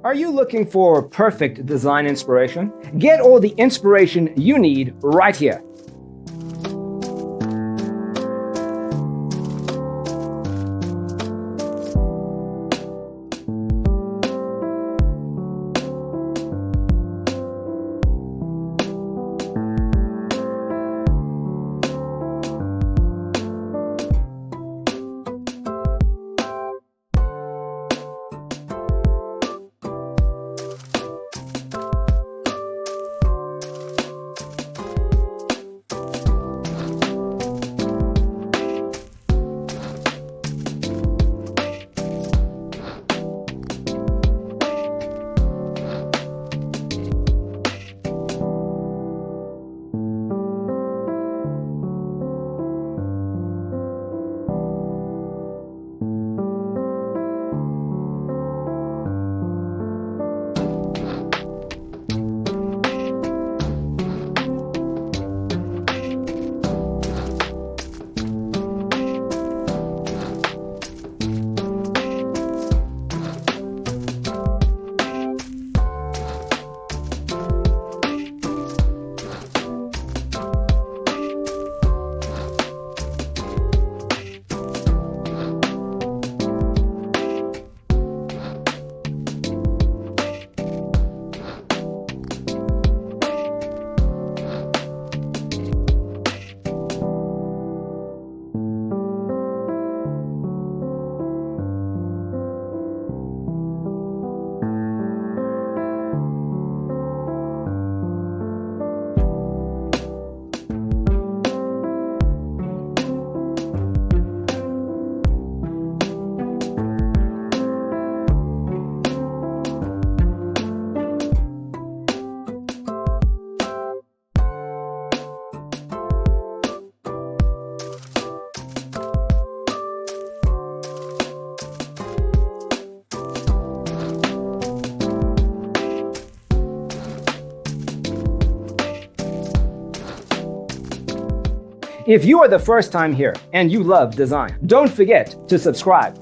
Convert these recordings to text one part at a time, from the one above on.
Are you looking for perfect design inspiration? Get all the inspiration you need right here. If you are the first time here and you love design, don't forget to subscribe.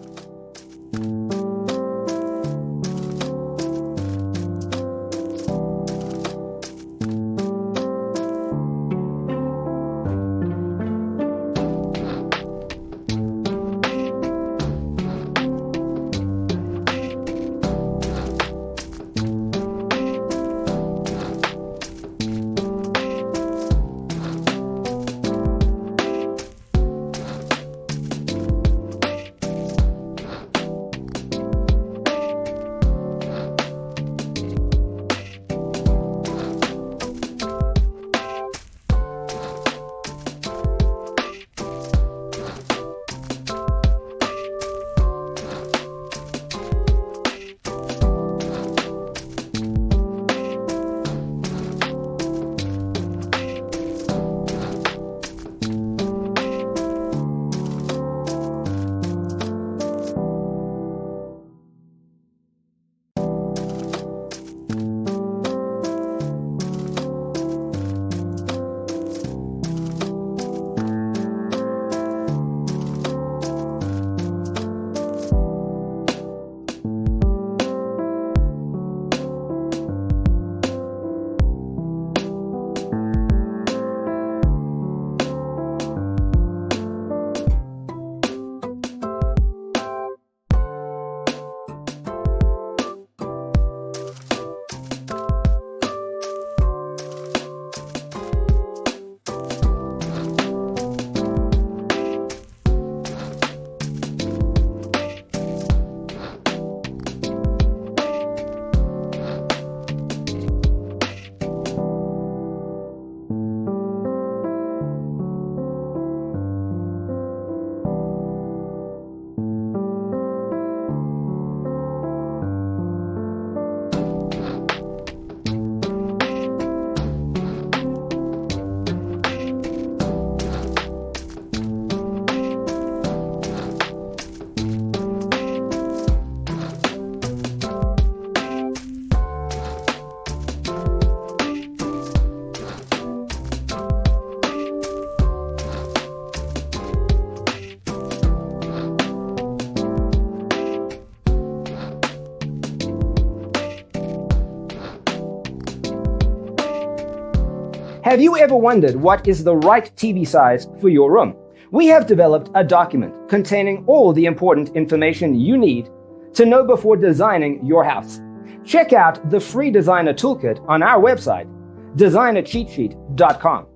Have you ever wondered what is the right TV size for your room? We have developed a document containing all the important information you need to know before designing your house. Check out the free designer toolkit on our website, designercheatsheet.com.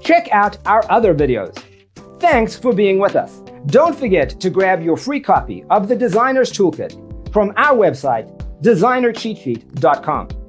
Check out our other videos. Thanks for being with us. Don't forget to grab your free copy of the Designer's Toolkit from our website, designercheatsheet.com.